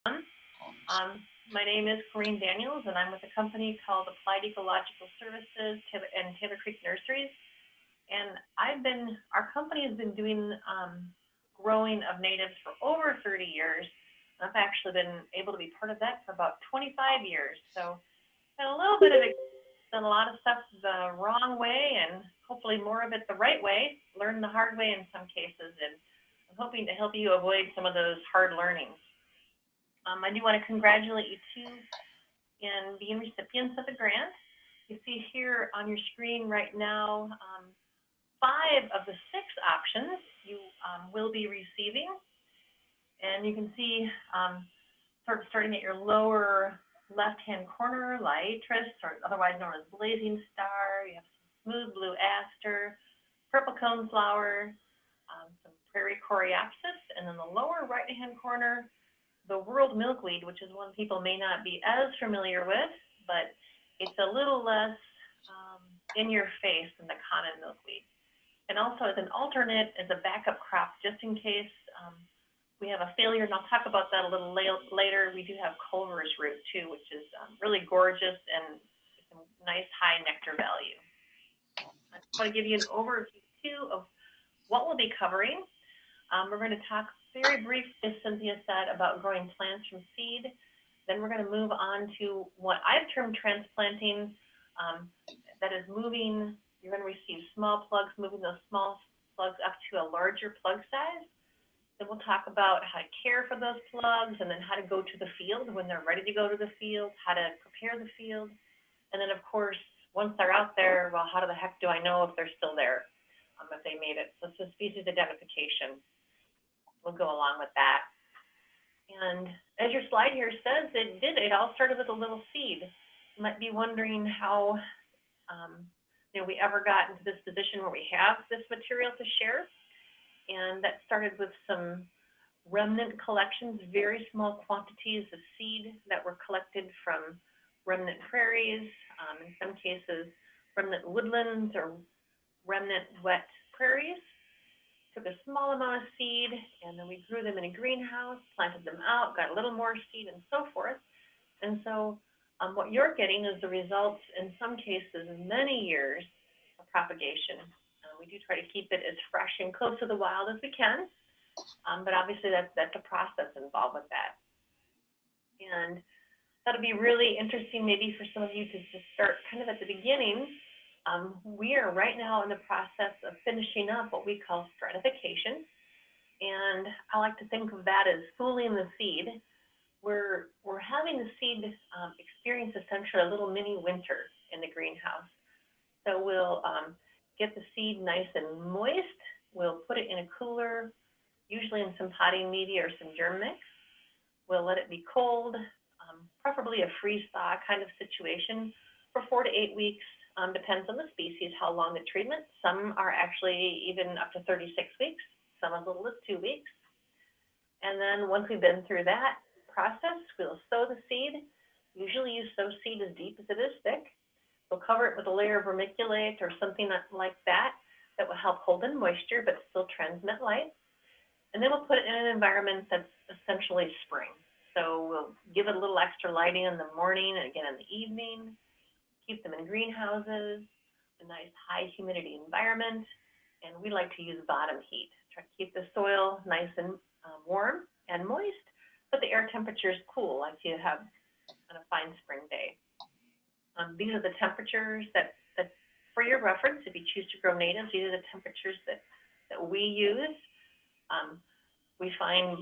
My name is Corrine Daniels, and I'm with a company called Applied Ecological Services and Taylor Creek Nurseries. And our company has been doing growing of natives for over 30 years. I've actually been able to be part of that for about 25 years. So, had a little bit of done a lot of stuff the wrong way, and hopefully more of it the right way. Learned the hard way in some cases, and I'm hoping to help you avoid some of those hard learnings. I do want to congratulate you too in being recipients of the grant. You see here on your screen right now 5 of the 6 options you will be receiving. And you can see sort of starting at your lower left-hand corner, Liatris, or otherwise known as blazing star. You have some smooth blue aster, purple coneflower, some prairie coreopsis, and in the lower right-hand corner, the whorled milkweed, which is one people may not be as familiar with, but it's a little less in your face than the common milkweed. And also as an alternate, as a backup crop, just in case we have a failure, and I'll talk about that a little later. We do have Culver's root too, which is really gorgeous and some nice high nectar value. I just want to give you an overview too of what we'll be covering. We're going to talk very briefly, as Cynthia said, about growing plants from seed. Then we're going to move on to what I've termed transplanting. That is moving, you're going to receive small plugs, moving those small plugs up to a larger plug size. Then we'll talk about how to care for those plugs, and then how to go to the field when they're ready to go to the field, how to prepare the field. And then, of course, once they're out there, well, how the heck do I know if they're still there, if they made it? So it's species identification. We'll go along with that. And as your slide here says, it all started with a little seed. You might be wondering how we ever got into this position where we have this material to share. And that started with some remnant collections, very small quantities of seed that were collected from remnant prairies, in some cases remnant woodlands or remnant wet prairies. Took a small amount of seed, and then we grew them in a greenhouse, planted them out, got a little more seed, and so forth. And so what you're getting is the results, in some cases, many years of propagation. We do try to keep it as fresh and close to the wild as we can, but obviously that's a process involved with that. And that'll be really interesting maybe for some of you to just start kind of at the beginning. We are right now in the process of finishing up what we call stratification, and I like to think of that as fooling the seed. We're having the seed experience essentially a little mini winter in the greenhouse. So we'll get the seed nice and moist. We'll put it in a cooler, usually in some potting media or some germ mix. We'll let it be cold, preferably a freeze-thaw kind of situation for 4 to 8 weeks. Depends on the species, how long the treatment. Some are actually even up to 36 weeks, some as little as 2 weeks. And then once we've been through that process, we'll sow the seed. Usually you sow seed as deep as it is thick. We'll cover it with a layer of vermiculite or something like that will help hold in moisture but still transmit light. And then we'll put it in an environment that's essentially spring. So we'll give it a little extra lighting in the morning and again in the evening. Keep them in greenhouses, a nice high humidity environment, and we like to use bottom heat. Try to keep the soil nice and warm and moist, but the air temperature is cool like you have on a fine spring day. These are the temperatures that for your reference, if you choose to grow natives, these are the temperatures that we use. We find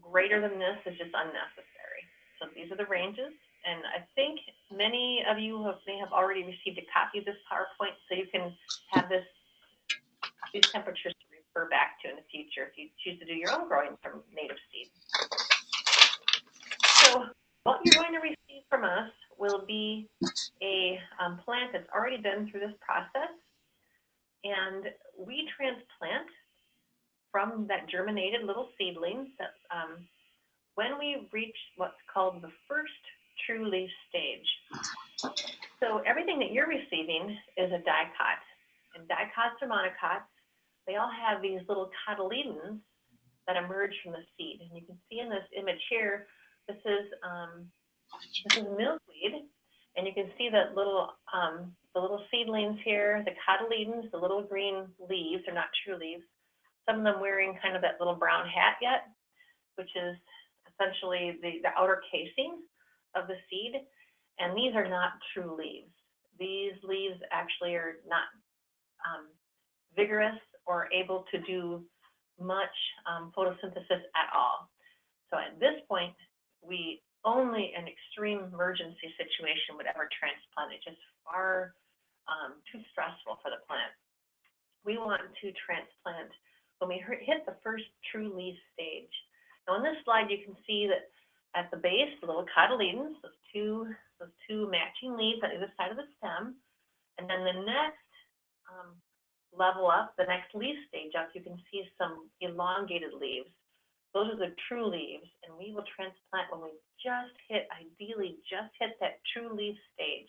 greater than this is just unnecessary. So these are the ranges. And I think many of you may have already received a copy of this PowerPoint, so you can have these temperatures to refer back to in the future if you choose to do your own growing from native seed. So what you're going to receive from us will be a plant that's already been through this process, and we transplant from that germinated little seedling that when we reach what's called the first true leaf stage. So everything that you're receiving is a dicot, and dicots or monocots, they all have these little cotyledons that emerge from the seed. And you can see in this image here, This is milkweed, and you can see that the little seedlings here, the cotyledons, the little green leaves, they're not true leaves. Some of them wearing kind of that little brown hat yet, which is essentially the outer casing of the seed. And these are not true leaves. These leaves actually are not vigorous or able to do much photosynthesis at all. So at this point, we only an extreme emergency situation would ever transplant it. Just far too stressful for the plant. We want to transplant when we hit the first true leaf stage. Now on this slide, you can see that at the base, the little cotyledons, those two matching leaves on either side of the stem, and then the next level up, the next leaf stage up, you can see some elongated leaves. Those are the true leaves, and we will transplant when we ideally just hit that true leaf stage.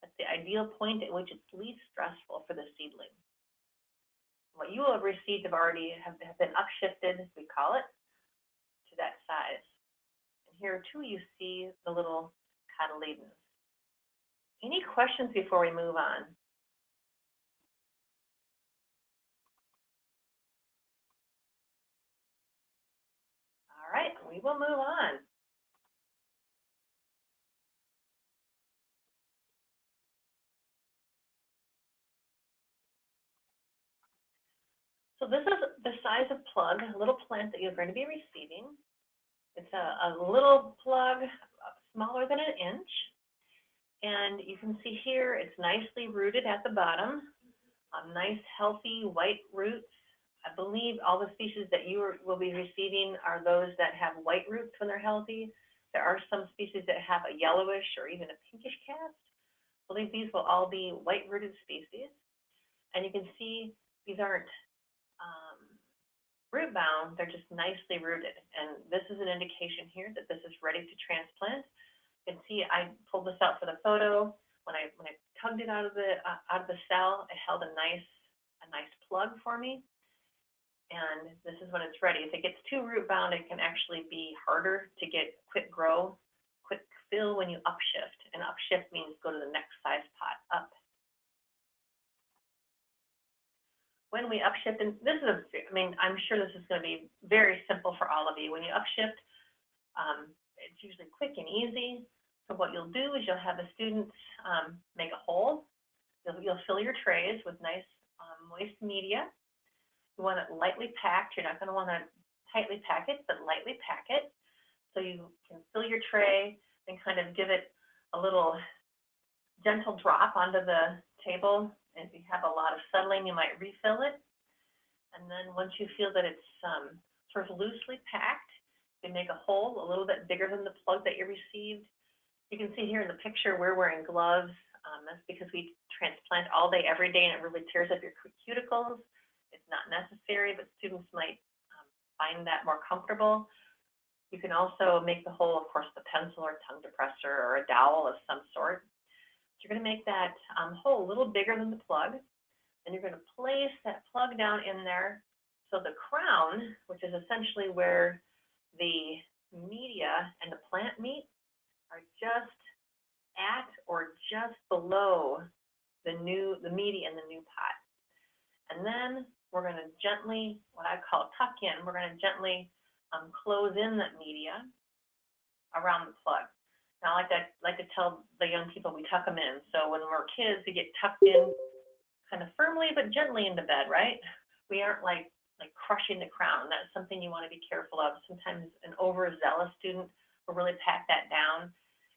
That's the ideal point at which it's least stressful for the seedling. What you will have received have been upshifted, we call it, to that size. And here too you see the little cotyledons. Any questions before we move on? All right, we will move on. So this is the size of plug, a little plant that you're going to be receiving. It's a little plug, smaller than an inch. And you can see here, it's nicely rooted at the bottom, nice, healthy, white roots. I believe all the species that you will be receiving are those that have white roots when they're healthy. There are some species that have a yellowish or even a pinkish cast. I believe these will all be white-rooted species. And you can see these aren't root bound, they're just nicely rooted. And this is an indication here that this is ready to transplant. You can see I pulled this out for the photo. When I tugged it out of the cell, it held a nice plug for me. And this is when it's ready. If it gets too root bound, it can actually be harder to get quick grow, quick fill when you upshift. And upshift means go to the next size pot up. When we upshift, and this is I'm sure this is going to be very simple for all of you. When you upshift, it's usually quick and easy. So what you'll do is you'll have the students make a hole. You'll fill your trays with nice moist media. You want it lightly packed. You're not going to want to tightly pack it, but lightly pack it. So you can fill your tray and kind of give it a little gentle drop onto the table. If you have a lot of settling, you might refill it. And then once you feel that it's sort of loosely packed, you make a hole a little bit bigger than the plug that you received. You can see here in the picture, we're wearing gloves. That's because we transplant all day, every day, and it really tears up your cuticles. It's not necessary, but students might find that more comfortable. You can also make the hole, of course, with a pencil or tongue depressor or a dowel of some sort. So you're going to make that hole a little bigger than the plug, and you're going to place that plug down in there. So the crown, which is essentially where the media and the plant meet, are just at or just below the media in the new pot. And then we're going to gently, what I call tuck in, we're going to gently close in that media around the plug. Now, I like to tell the young people we tuck them in. So when we're kids, we get tucked in kind of firmly but gently into bed, right? We aren't like crushing the crown. That's something you want to be careful of. Sometimes an overzealous student will really pack that down.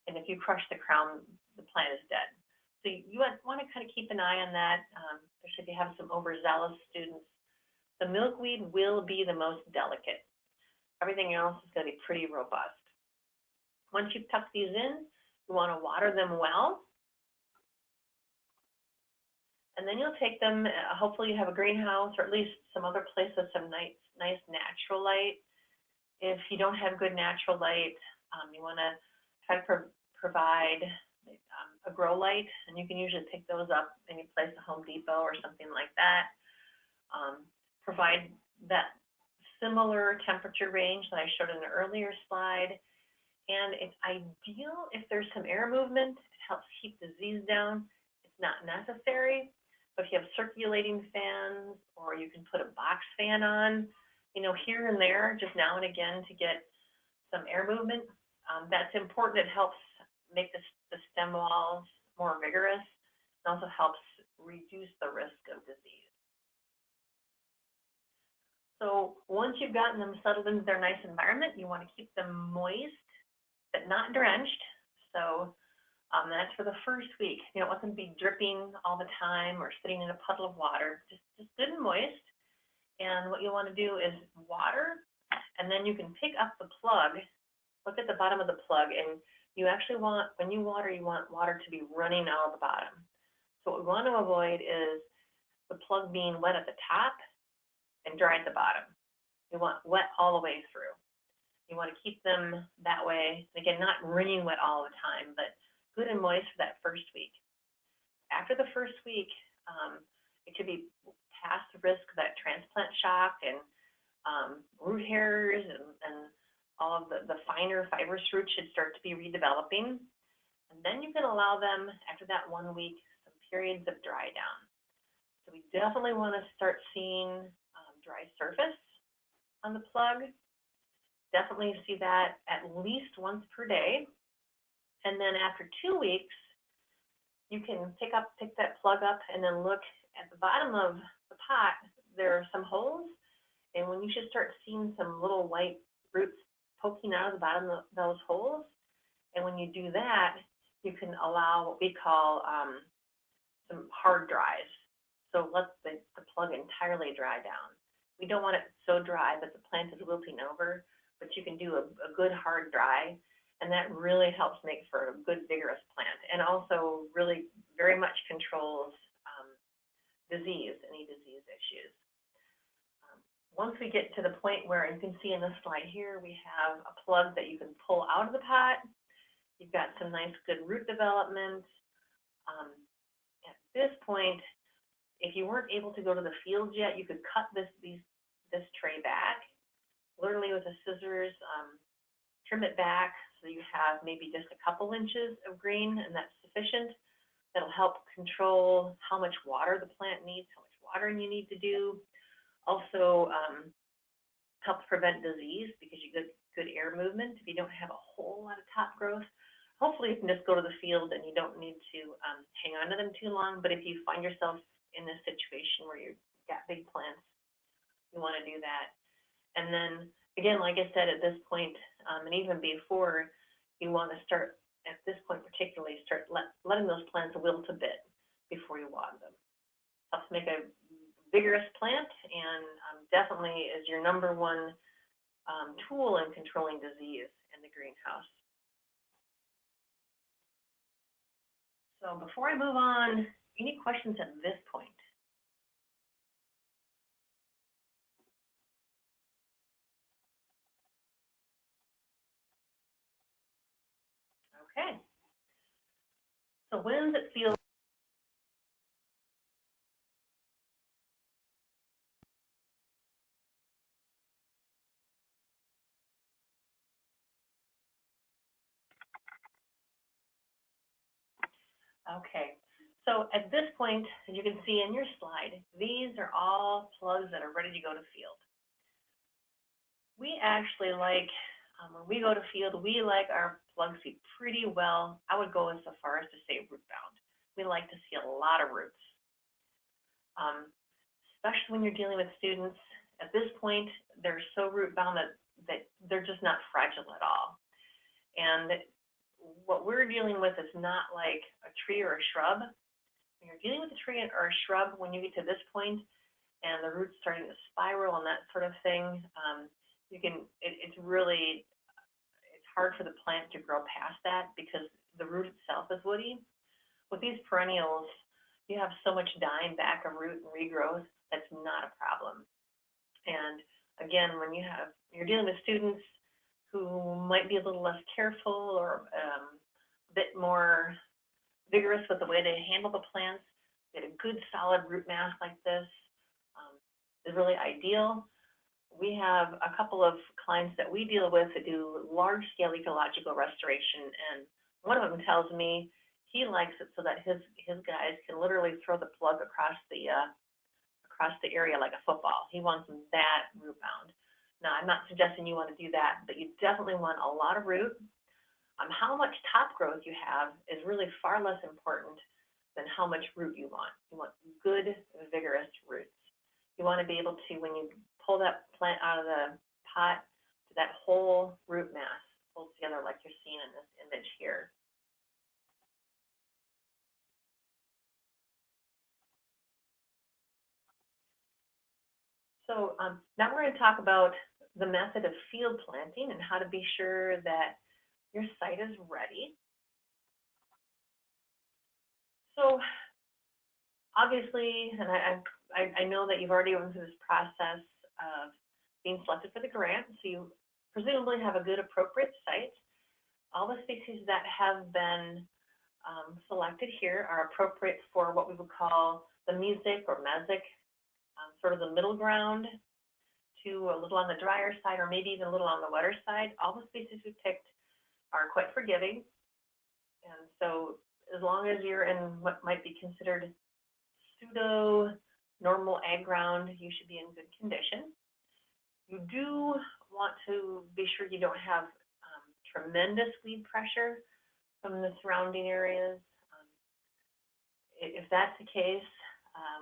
And if you crush the crown, the plant is dead. So you want to kind of keep an eye on that, especially if you have some overzealous students. The milkweed will be the most delicate. Everything else is going to be pretty robust. Once you've tucked these in, you want to water them well. And then you'll take them, hopefully you have a greenhouse or at least some other place with some nice natural light. If you don't have good natural light, you want to try to provide a grow light, and you can usually pick those up any place at Home Depot or something like that. Provide that similar temperature range that I showed in the earlier slide. And it's ideal if there's some air movement. It helps keep disease down. It's not necessary, but if you have circulating fans, or you can put a box fan on, you know, here and there, just now and again to get some air movement. That's important. It helps make the stem walls more vigorous. It also helps reduce the risk of disease. So once you've gotten them settled into their nice environment, you want to keep them moist, but not drenched. So that's for the first week. You don't want them to be dripping all the time or sitting in a puddle of water, just good and moist. And what you want to do is water, and then you can pick up the plug. Look at the bottom of the plug, and you actually want, when you want water to be running out of the bottom. So what we want to avoid is the plug being wet at the top and dry at the bottom. You want wet all the way through. You want to keep them that way. Again, not wringing wet all the time, but good and moist for that first week. After the first week, it could be past the risk of that transplant shock and root hairs and all of the finer fibrous roots should start to be redeveloping. And then you can allow them, after that 1 week, some periods of dry down. So we definitely want to start seeing dry surface on the plug. Definitely see that at least once per day. And then after 2 weeks, you can pick that plug up and then look at the bottom of the pot. There are some holes, and when you should start seeing some little white roots poking out of the bottom of those holes. And when you do that, you can allow what we call some hard dries. So let the plug entirely dry down. We don't want it so dry that the plant is wilting over, but you can do a good hard dry, and that really helps make for a good vigorous plant, and also really very much controls disease, any disease issues. Once we get to the point where you can see in this slide here, we have a plug that you can pull out of the pot. You've got some nice good root development. At this point, if you weren't able to go to the fields yet, you could cut this tray back, literally with the scissors, trim it back so you have maybe just a couple inches of green, and that's sufficient. That'll help control how much water the plant needs, how much watering you need to do. Also helps prevent disease because you get good air movement. If you don't have a whole lot of top growth, hopefully you can just go to the field and you don't need to hang on to them too long. But if you find yourself in this situation where you've got big plants, you want to do that. And then again, like I said, at this point, and even before, you want to start, at this point particularly, start letting those plants wilt a bit before you water them. Helps make a vigorous plant, and definitely is your #1 tool in controlling disease in the greenhouse. So before I move on, any questions at this point? Okay. So when does it feel? Okay. So at this point, as you can see in your slide, these are all plugs that are ready to go to field. We actually like, when we go to field, we like our plugs to be pretty well, I would go so far as to say root bound. We like to see a lot of roots. Especially when you're dealing with students, at this point, they're so root bound that they're just not fragile at all. And what we're dealing with is not like a tree or a shrub. When you're dealing with a tree or a shrub, when you get to this point and the roots starting to spiral and that sort of thing, it's hard for the plant to grow past that because the root itself is woody. With these perennials, you have so much dying back of root and regrowth, that's not a problem. And again, when you're dealing with students who might be a little less careful or a bit more vigorous with the way they handle the plants, get a good solid root mass like this is really ideal. We have a couple of clients that we deal with that do large-scale ecological restoration, and one of them tells me he likes it so that his guys can literally throw the plug across the area like a football. He wants them that root bound. Now, I'm not suggesting you want to do that, but you definitely want a lot of root. How much top growth you have is really far less important than how much root you want. You want good, vigorous roots. You want to be able to, when you pull that plant out of the pot, that whole root mass pulls together like you're seeing in this image here. So now we're going to talk about the method of field planting and how to be sure that your site is ready. So obviously, and I know that you've already gone through this process of being selected for the grant, so you presumably have a good, appropriate site. All the species that have been selected here are appropriate for what we would call the mesic or mesic, sort of the middle ground to a little on the drier side or maybe even a little on the wetter side. All the species we picked are quite forgiving. And so as long as you're in what might be considered pseudo-normal ag ground, you should be in good condition. You do want to be sure you don't have tremendous weed pressure from the surrounding areas. If that's the case,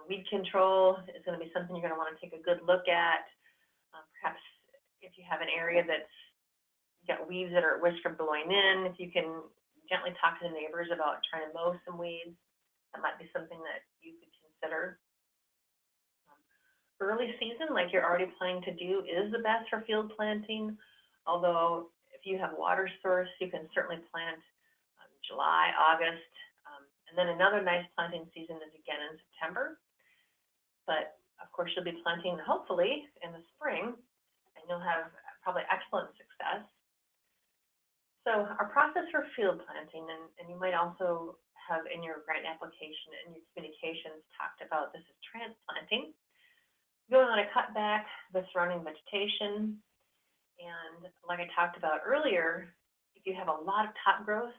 weed control is going to be something you're going to want to take a good look at. Perhaps if you have an area that's got weeds that are at risk of blowing in, if you can gently talk to the neighbors about trying to mow some weeds, that might be something that you could consider. Early season, like you're already planning to do, is the best for field planting, although if you have water source, you can certainly plant July, August, and then another nice planting season is again in September. But of course, you'll be planting hopefully in the spring, and you'll have probably excellent success. So our process for field planting, and you might also have in your grant application and your communications talked about this is transplanting. You're going to want to cut back the surrounding vegetation, and like I talked about earlier, if you have a lot of top growth,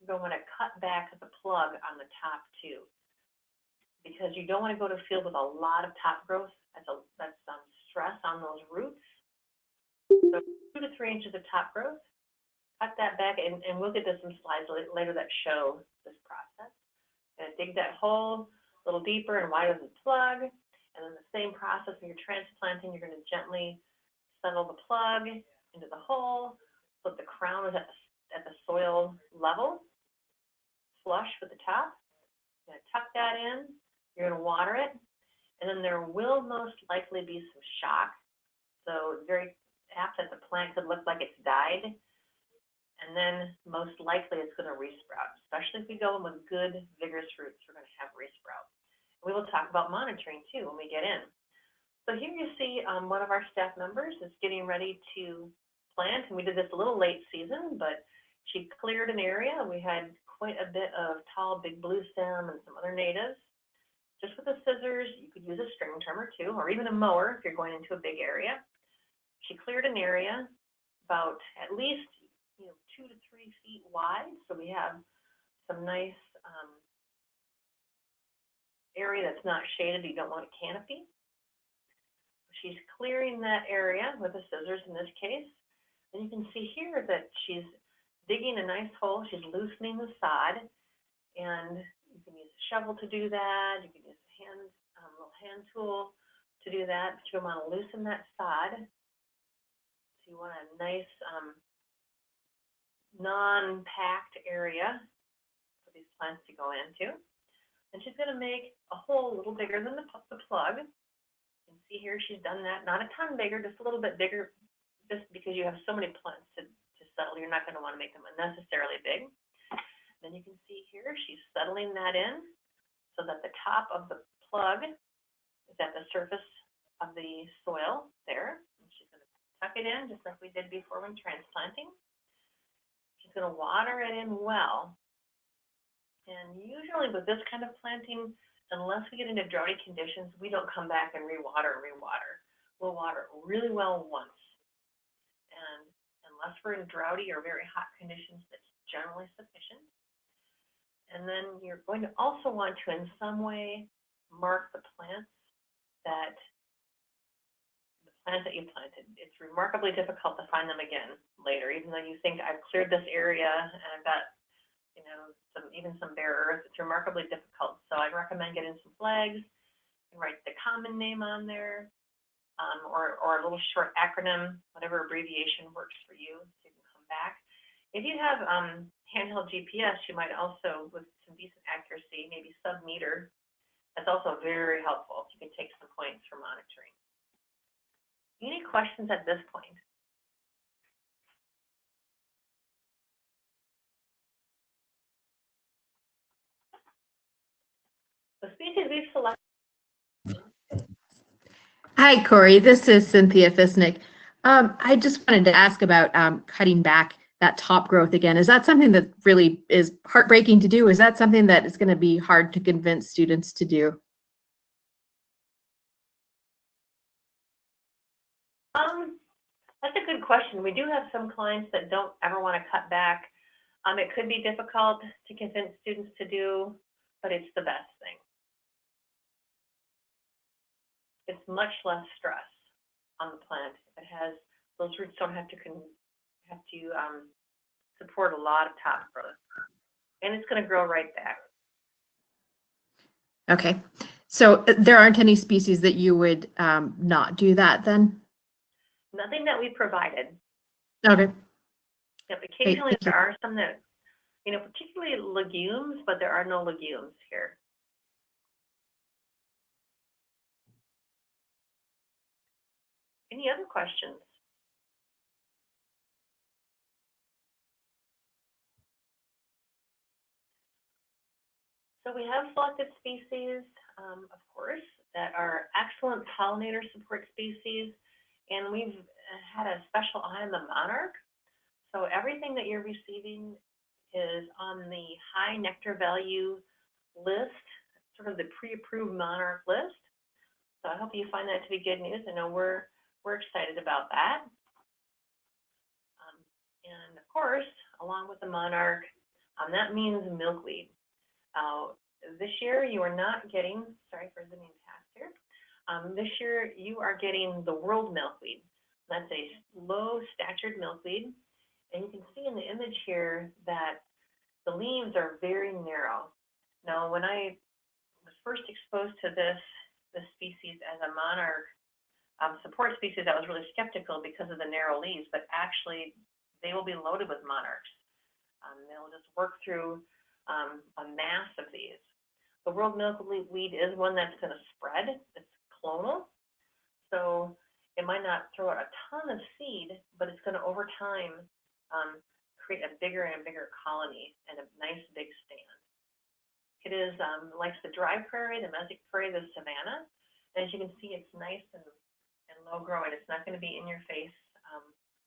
you're going to want to cut back the plug on the top too, because you don't want to go to a field with a lot of top growth. That's stress on those roots. So 2 to 3 inches of top growth, cut that back, and we'll get to some slides later that show this process. And dig that hole a little deeper and wider than the plug, and then the same process when you're transplanting, you're going to gently settle the plug into the hole so that the crown is at the soil level, flush with the top. You're going to tuck that in, you're going to water it, and then there will most likely be some shock. So it's very apt that the plant could look like it's died, and then most likely it's going to resprout. Especially if we go in with good, vigorous roots, we're going to have resprout. We will talk about monitoring too when we get in. So here you see one of our staff members is getting ready to plant, and we did this a little late season, but she cleared an area. We had quite a bit of tall, big blue stem and some other natives. Just with the scissors, you could use a string trimmer too, or even a mower if you're going into a big area. She cleared an area about at least 2 to 3 feet wide, so we have some nice area that's not shaded. You don't want a canopy. She's clearing that area with the scissors in this case, and you can see here that she's digging a nice hole. She's loosening the sod, and you can use a shovel to do that. You can use a little hand tool to do that, but you want to loosen that sod. So you want a nice non-packed area for these plants to go into. And she's going to make a hole a little bigger than the plug. You can see here she's done that, not a ton bigger, just a little bit bigger, just because you have so many plants to settle, you're not going to want to make them unnecessarily big. Then you can see here she's settling that in so that the top of the plug is at the surface of the soil there. And she's going to tuck it in just like we did before when transplanting. She's going to water it in well. And usually with this kind of planting, unless we get into droughty conditions, we don't come back and rewater and rewater. We'll water it really well once. and unless we're in droughty or very hot conditions, that's generally sufficient. And then you're going to also want to, in some way, mark the plants that you planted. It's remarkably difficult to find them again later, even though you think I've cleared this area and I've got, you know, even some bare earth. It's remarkably difficult. So I recommend getting some flags and write the common name on there, or a little short acronym, whatever abbreviation works for you, so you can come back. If you have handheld GPS, you might also, with some decent accuracy, maybe sub-meter. That's also very helpful. You can take some points for monitoring. Any questions at this point? The species we've selected. Hi, Corey. This is Cynthia Fisnick. I just wanted to ask about cutting back that top growth again. Is that something that really is heartbreaking to do? Is that something that is going to be hard to convince students to do? That's a good question. We do have some clients that don't ever want to cut back. It could be difficult to convince students to do, but it's the best thing. It's much less stress on the plant. It has, those roots don't have to support a lot of top growth, and it's going to grow right back. Okay, so there aren't any species that you would not do that then? Nothing that we provided. Okay. Yep, occasionally there are some that, you know, particularly legumes, but there are no legumes here. Any other questions? So we have selected species, of course, that are excellent pollinator support species, and we've had a special eye on the monarch. So everything that you're receiving is on the high nectar value list, sort of the pre-approved monarch list. So I hope you find that to be good news. I know we're excited about that. And of course, along with the monarch, that means milkweed. This year you are not getting, sorry for zooming past here. This year you are getting the Whorled milkweed. That's a low statured milkweed. And you can see in the image here that the leaves are very narrow. Now, when I was first exposed to this species as a monarch support species, I was really skeptical because of the narrow leaves, but actually they will be loaded with monarchs. They'll just work through a mass of these. The Whorled milkweed is one that's going to spread. It's clonal, so it might not throw out a ton of seed, but it's going to, over time, create a bigger and bigger colony and a nice big stand. It is like the dry prairie, the mesic prairie, the savanna. And as you can see, it's nice and low growing. It's not going to be in your face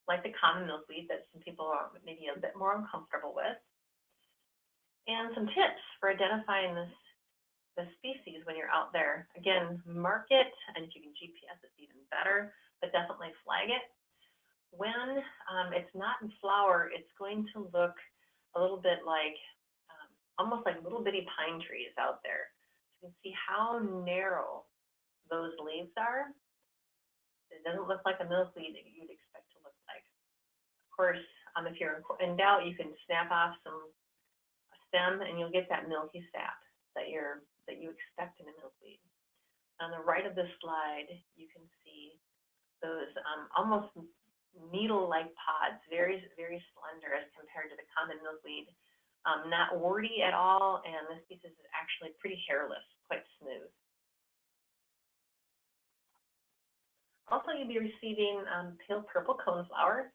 like the common milkweed that some people are maybe a bit more uncomfortable with. And some tips for identifying this species when you're out there. Again, mark it, and if you can GPS it, even better, but definitely flag it. When it's not in flower, it's going to look a little bit like, almost like little bitty pine trees out there. You can see how narrow those leaves are. It doesn't look like a milkweed that you'd expect to look like. Of course, if you're in doubt, you can snap off a stem and you'll get that milky sap that you expect in a milkweed. On the right of this slide, you can see those almost needle-like pods, very, very slender as compared to the common milkweed. Not warty at all, and this species is actually pretty hairless, quite smooth. Also, you'll be receiving pale purple coneflower,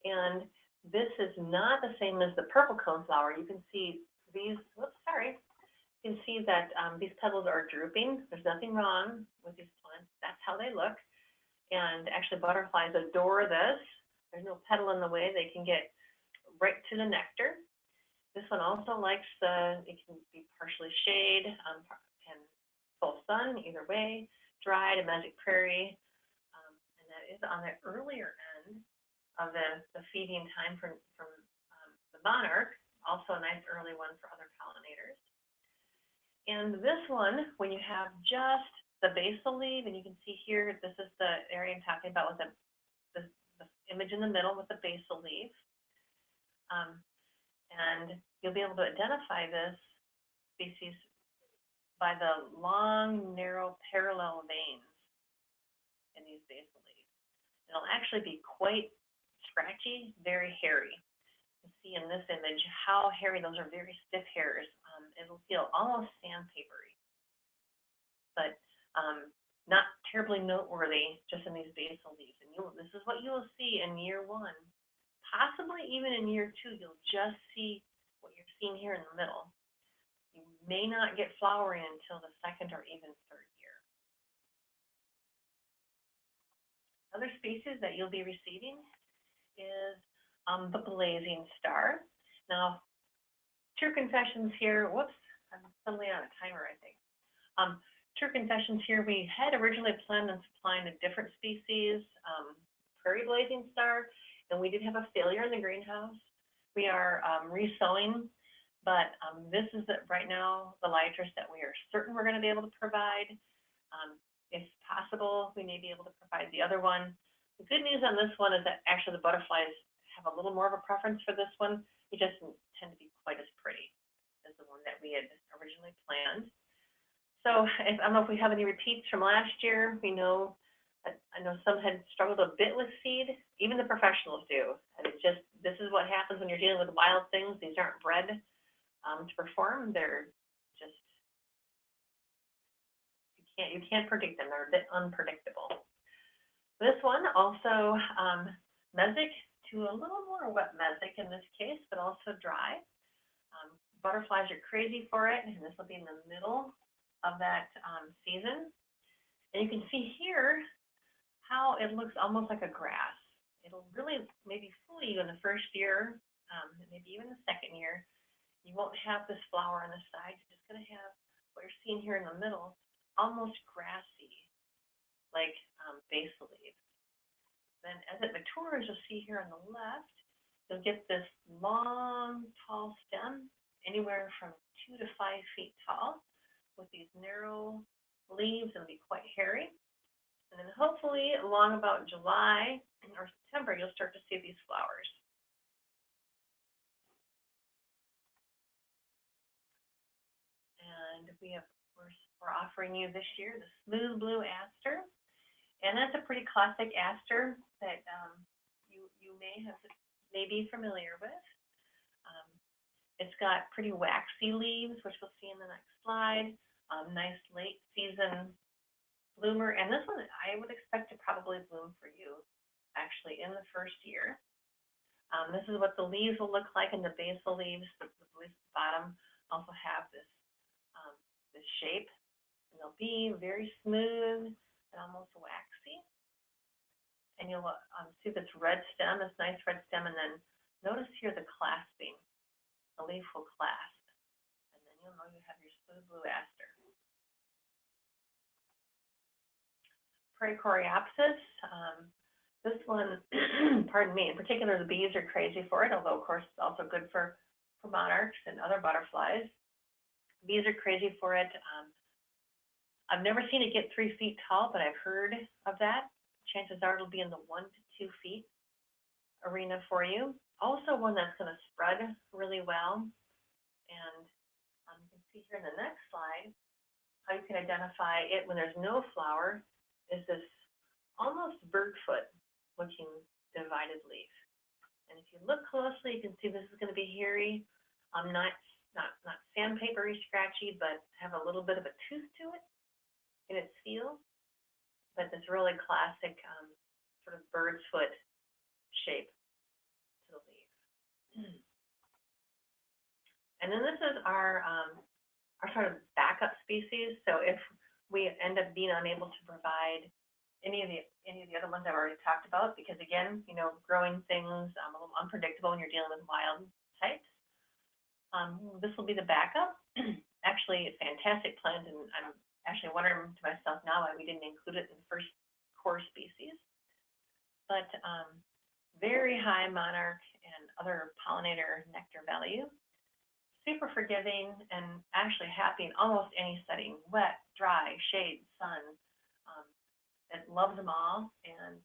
and this is not the same as the purple coneflower. You can see these, whoops, sorry. You can see that these petals are drooping. There's nothing wrong with these plants. That's how they look. And actually, butterflies adore this. There's no petal in the way. They can get right to the nectar. This one also likes it can be partially shade and full sun, either way, dried, a magic prairie, and that is on the earlier end of the feeding time from the monarch, also a nice early one for other pollinators. And this one, when you have just the basal leaf, and you can see here, this is the area I'm talking about with the image in the middle with the basal leaf. And you'll be able to identify this species by the long, narrow, parallel veins in these basal leaves. It'll actually be quite scratchy, very hairy. You can see in this image how hairy, those are very stiff hairs. It'll feel almost sandpapery, but not terribly noteworthy just in these basal leaves. And this is what you will see in year 1. Possibly even in year 2, you'll just see what you're seeing here in the middle. You may not get flowering until the 2nd or even 3rd year. Other species that you'll be receiving is the blazing star. Now, true confessions here. Whoops, I'm suddenly on a timer, I think. True confessions here. We had originally planned on supplying a different species, prairie blazing star, and we did have a failure in the greenhouse. We are resowing, but this is right now the liatrus that we are certain we're going to be able to provide. If possible, we may be able to provide the other one. The good news on this one is that actually the butterflies have a little more of a preference for this one. It doesn't tend to be quite as pretty as the one that we had originally planned. So I don't know if we have any repeats from last year. I know some had struggled a bit with seed. Even the professionals do. And it's just, this is what happens when you're dealing with wild things. These aren't bred to perform. They're just, you can't predict them. They're a bit unpredictable. This one also mesic to a little more wet mesic in this case, but also dry. Butterflies are crazy for it, and this will be in the middle of that season. And you can see here how it looks almost like a grass. It'll really maybe fool you in the 1st year, maybe even the 2nd year. You won't have this flower on the side. You're just going to have what you're seeing here in the middle, almost grassy, like basal leaves. Then as it matures, you'll see here on the left, you'll get this long, tall stem, anywhere from 2 to 5 feet tall, with these narrow leaves and be quite hairy. And then hopefully along about July or September, you'll start to see these flowers. And we're offering you this year the smooth blue aster. And that's a pretty classic aster that you may be familiar with. It's got pretty waxy leaves, which we'll see in the next slide. Nice late season bloomer. And this one I would expect to probably bloom for you actually in the 1st year. This is what the leaves will look like in the basal leaves. The leaves at the bottom also have this shape. And they'll be very smooth and almost waxy. And you'll see this red stem, this nice red stem, and then notice here the clasping. The leaf will clasp, and then you'll know you have your smooth blue aster. Prairie Coreopsis. This one, pardon me, in particular, the bees are crazy for it, although of course it's also good for monarchs and other butterflies. Bees are crazy for it. I've never seen it get 3 feet tall, but I've heard of that. Chances are it'll be in the 1 to 2 feet arena for you. Also one that's going to spread really well. And you can see here in the next slide how you can identify it when there's no flower is this almost birdfoot looking divided leaf. And if you look closely, you can see this is going to be hairy. Not sandpapery scratchy, but have a little bit of a tooth to it in its feel. But this really classic sort of bird's foot shape. And then this is our sort of backup species. So if we end up being unable to provide any of the other ones I've already talked about, because again, growing things a little unpredictable when you're dealing with wild types, this will be the backup. Actually, a fantastic plant, and I'm actually wondering to myself now why we didn't include it in the first core species. But very high monarch and other pollinator nectar value. Super forgiving and actually happy in almost any setting, wet, dry, shade, sun. Um, it loves them all, and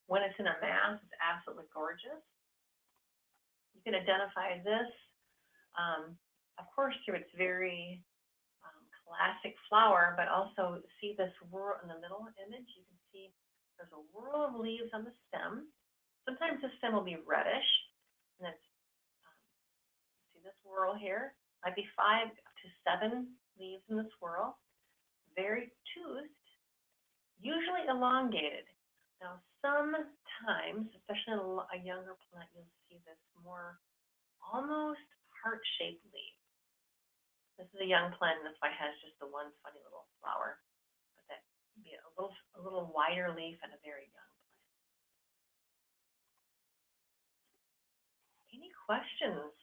when it's in a mass, it's absolutely gorgeous. You can identify this, of course, through its very classic flower, but also see this whorl in the middle image. You can see there's a whorl of leaves on the stem. Sometimes the stem will be reddish, and it's see this whorl here, might be 5 to 7 leaves in this whorl, very toothed, usually elongated. Now, sometimes, especially in a younger plant, you'll see this more almost heart-shaped leaf. This is a young plant, and that's why it has just the one funny little flower. But that would be a little wider leaf and a very young plant. Any questions?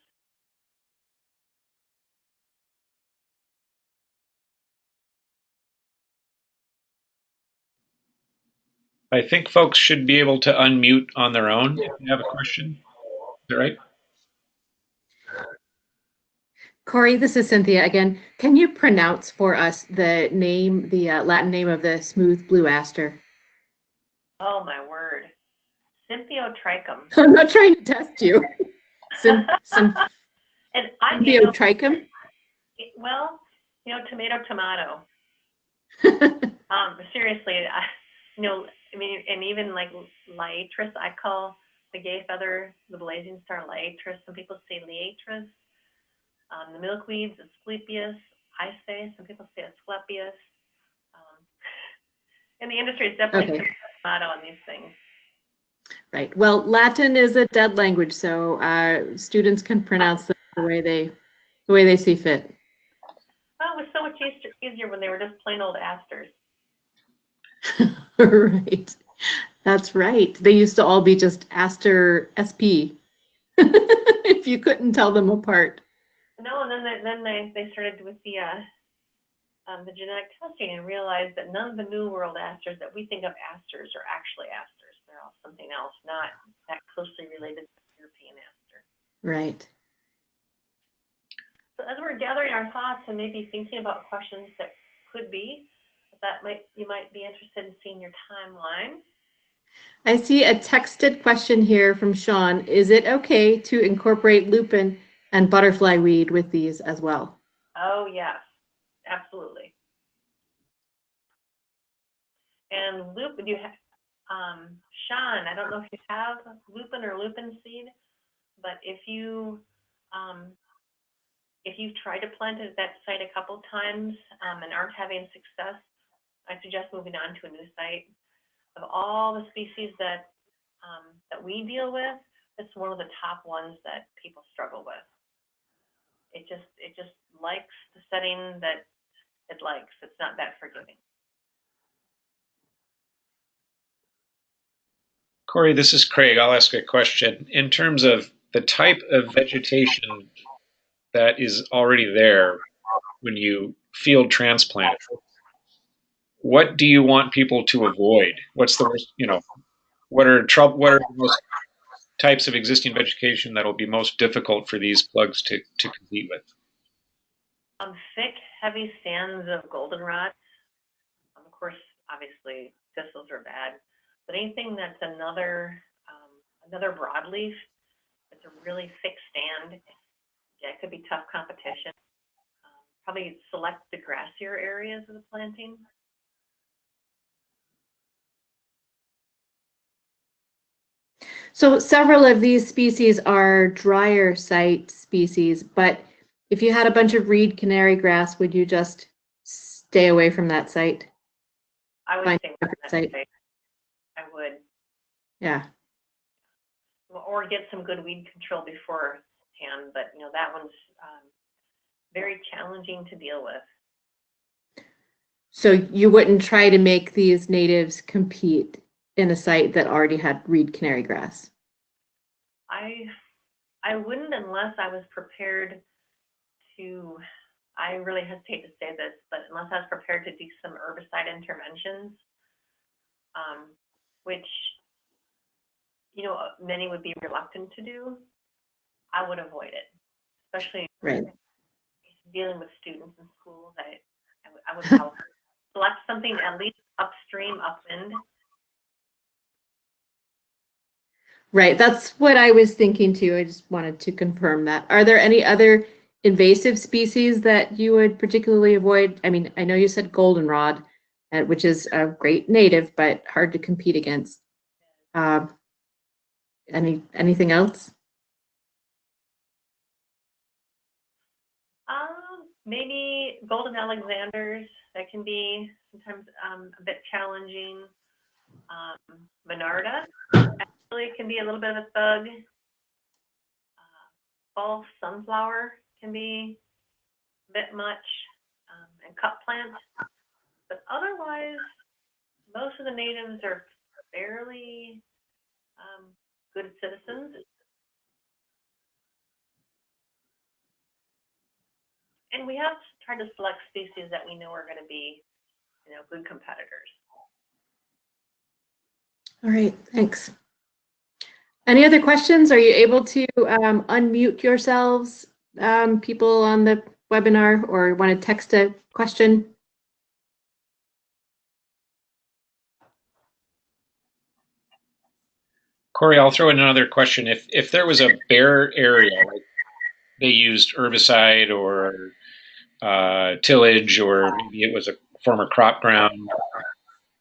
I think folks should be able to unmute on their own if they have a question. Is that right? Corey, this is Cynthia again. Can you pronounce for us the name, the Latin name of the smooth blue aster? Oh, my word. Symbiotrichum. I'm not trying to test you. And I, Symbiotrichum? well, tomato. Seriously, I mean, and even like Liatris, I call the gay feather the blazing star Liatris. Some people say Liatris. The milkweeds, Asclepias. I say, some people say Asclepias. In the industry, it's definitely tomato on these things. Right. Well, Latin is a dead language, so students can pronounce them the way they see fit. Oh, it was so much easier when they were just plain old asters. Right. That's right. They used to all be just Aster SP. If you couldn't tell them apart. No, and then they started with the genetic testing and realized that none of the New World asters that we think of asters are actually asters. They're all something else, not that closely related to the European aster. Right. So as we're gathering our thoughts and maybe thinking about questions that could be, you might be interested in seeing your timeline. I see a texted question here from Sean. Is it okay to incorporate lupin and butterfly weed with these as well? Oh, yes, absolutely. And lupin, Sean, I don't know if you have lupin or lupin seed, but if you've tried to plant it at that site a couple times and aren't having success, I suggest moving on to a new site. Of all the species that we deal with, it's one of the top ones that people struggle with. It just likes the setting that it likes. It's not that forgiving. Corey, this is Craig. I'll ask a question. In terms of the type of vegetation that is already there when you field transplant, what do you want people to avoid? What's the worst, what are the most types of existing vegetation that will be most difficult for these plugs to compete with? Thick, heavy stands of goldenrod. Of course, obviously, thistles are bad, but anything that's another broadleaf, it's a really thick stand. Yeah, it could be tough competition. Probably select the grassier areas of the planting. So several of these species are drier site species, but if you had a bunch of reed canary grass, would you just stay away from that site? I would stay away from that site. I would. Yeah. Or get some good weed control beforehand, but that one's very challenging to deal with. So you wouldn't try to make these natives compete in a site that already had reed canary grass? I wouldn't unless I was prepared to, I really hesitate to say this, but unless I was prepared to do some herbicide interventions, which many would be reluctant to do, I would avoid it, especially Right. dealing with students in schools. I would help select something at least upstream, upwind. Right. That's what I was thinking too. I just wanted to confirm that. Are there any other invasive species that you would particularly avoid? I mean, I know you said goldenrod, which is a great native, but hard to compete against. Uh, anything else? Maybe golden Alexanders, that can be sometimes a bit challenging. Monarda actually can be a little bit of a thug. False sunflower can be a bit much, and cut plant. But otherwise, most of the natives are fairly good citizens. And we have tried to select species that we know are going to be, good competitors. All right, thanks. Any other questions? Are you able to unmute yourselves, people on the webinar, or want to text a question? Corey, I'll throw in another question. If there was a bare area, like they used herbicide or tillage, or maybe it was a former crop ground,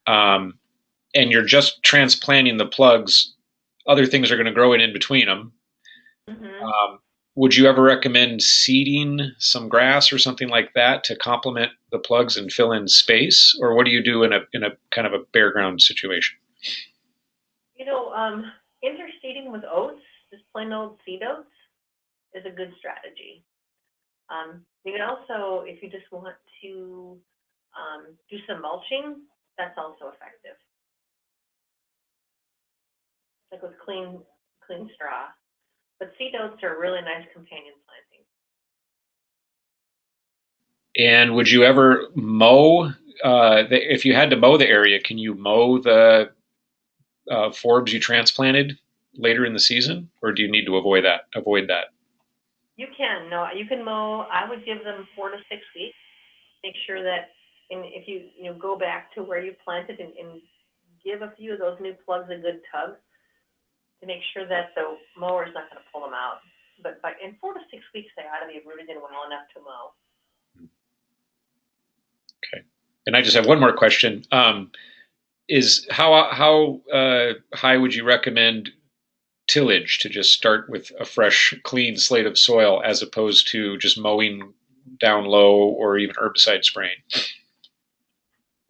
and you're just transplanting the plugs, other things are going to grow in between them. Mm-hmm. Would you ever recommend seeding some grass or something like that to complement the plugs and fill in space, or what do you do in a kind of a bare ground situation? Interseeding with oats, just plain old seed oats, is a good strategy. You can also, if you just want to do some mulching, that's also effective. Like with clean straw. But seed oats are a really nice companion planting. And would you ever mow? If you had to mow the area, can you mow the forbs you transplanted later in the season, or do you need to avoid that? You can mow. I would give them 4 to 6 weeks. Make sure that, and if you go back to where you planted and give a few of those new plugs a good tug to make sure that the mower is not going to pull them out. But in 4 to 6 weeks, they ought to be rooted in well enough to mow. Okay. And I just have one more question. Is how high would you recommend tillage to just start with a fresh, clean slate of soil as opposed to just mowing down low or even herbicide spraying?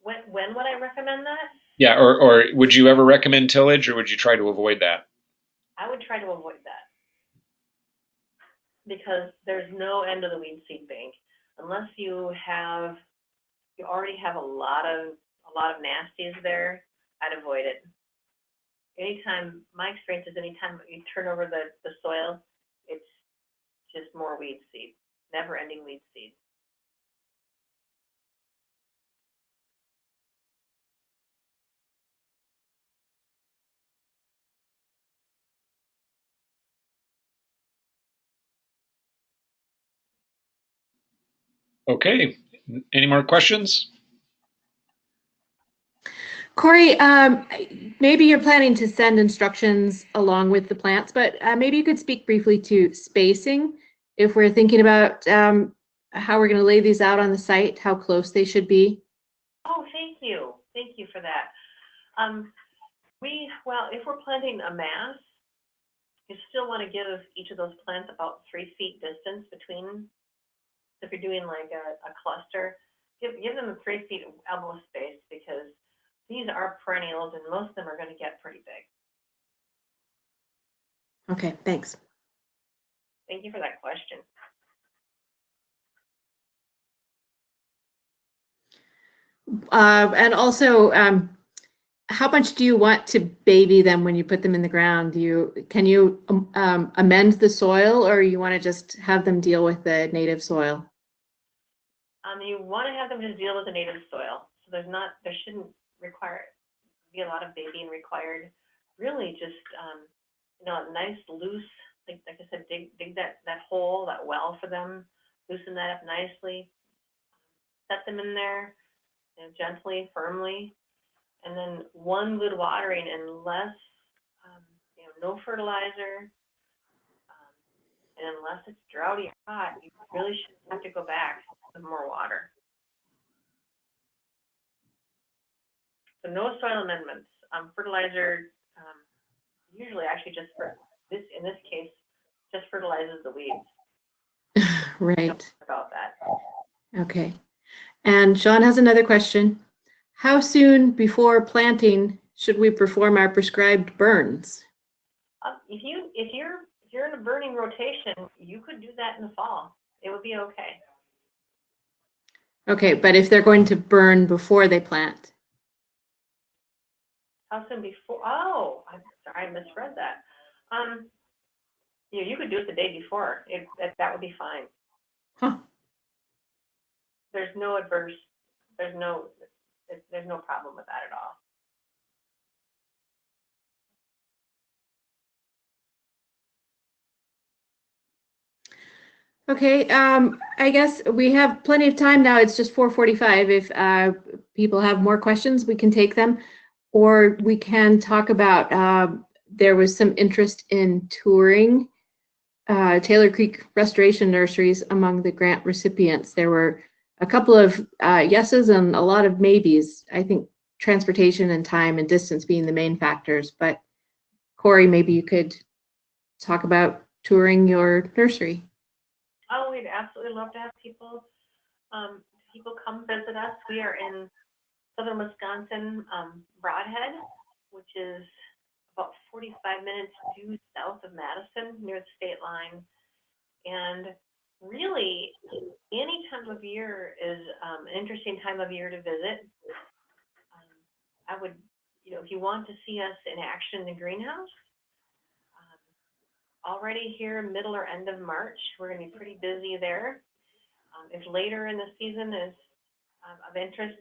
When would I recommend that? Yeah, or would you ever recommend tillage, or would you try to avoid that? I would try to avoid that because there's no end to the weed seed bank unless you already have a lot of nasties there. I'd avoid it. My experience is anytime you turn over the soil, it's just more weed seed, never ending weed seed. Okay. Any more questions? Corey, maybe you're planning to send instructions along with the plants, but maybe you could speak briefly to spacing. If we're thinking about how we're going to lay these out on the site, how close they should be. Oh, thank you. Thank you for that. If we're planting a mass, you still want to give each of those plants about 3 feet distance between. If you're doing like a cluster, give them 3 feet of elbow space because these are perennials and most of them are going to get pretty big. Okay, thanks. Thank you for that question. And also, how much do you want to baby them when you put them in the ground? Can you amend the soil, or you want to just have them deal with the native soil? You want to have them just deal with the native soil. So there shouldn't be a lot of babying required. really just, you know, a nice loose, like I said, dig that hole, that well for them, loosen that up nicely, set them in there, you know, gently, firmly, and then one good watering and less, you know, no fertilizer, and unless it's droughty or hot, you really shouldn't have to go back with more water. So no soil amendments. Fertilizer usually actually just for this, in this case, just fertilizes the weeds. Right. Don't worry about that. Okay. And Sean has another question. How soon before planting should we perform our prescribed burns? If you're in a burning rotation, you could do that in the fall. It would be okay. Okay, but if they're going to burn before they plant? How soon before? Oh, I'm sorry, I misread that. You could do it the day before. That would be fine. Huh. There's no problem with that at all. Okay, I guess we have plenty of time now. It's just 4:45. If people have more questions, we can take them, or we can talk about, there was some interest in touring Taylor Creek Restoration Nurseries among the grant recipients. There were a couple of yeses and a lot of maybes. I think transportation and time and distance being the main factors, but Corey, maybe you could talk about touring your nursery. Oh, we'd absolutely love to have people come visit us. We are in southern Wisconsin, Broadhead, which is about 45 minutes due south of Madison, near the state line. And really, any time of year is an interesting time of year to visit. I would, you know, if you want to see us in action in the greenhouse, already here middle or end of March, we're going to be pretty busy there. If later in the season is of interest,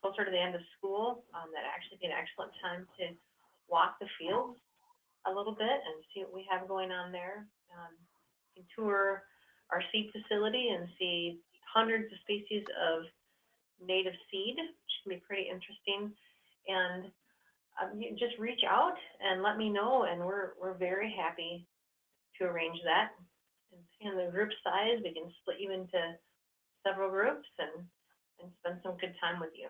closer to the end of school, that'd actually be an excellent time to walk the fields a little bit and see what we have going on there. You can tour our seed facility and see hundreds of species of native seed, which can be pretty interesting. And you just reach out and let me know, and we're very happy to arrange that. And the group size, we can split you into several groups and spend some good time with you.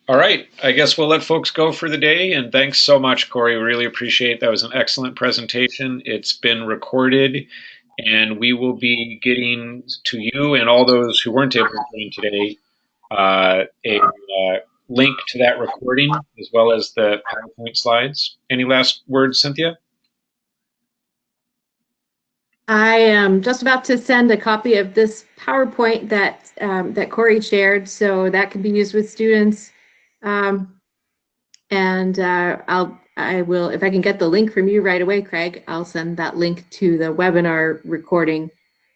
All right, I guess we'll let folks go for the day. And thanks so much, Corey. Really appreciate it. That was an excellent presentation. It's been recorded, and we will be getting to you and all those who weren't able to join today a link to that recording as well as the PowerPoint slides. Any last words, Cynthia? I am just about to send a copy of this PowerPoint that that Corey shared, so that can be used with students. I will, if I can get the link from you right away, Craig, I'll send that link to the webinar recording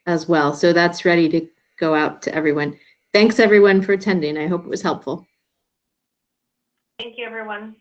as well. So that's ready to go out to everyone. Thanks everyone for attending. I hope it was helpful. Thank you, everyone.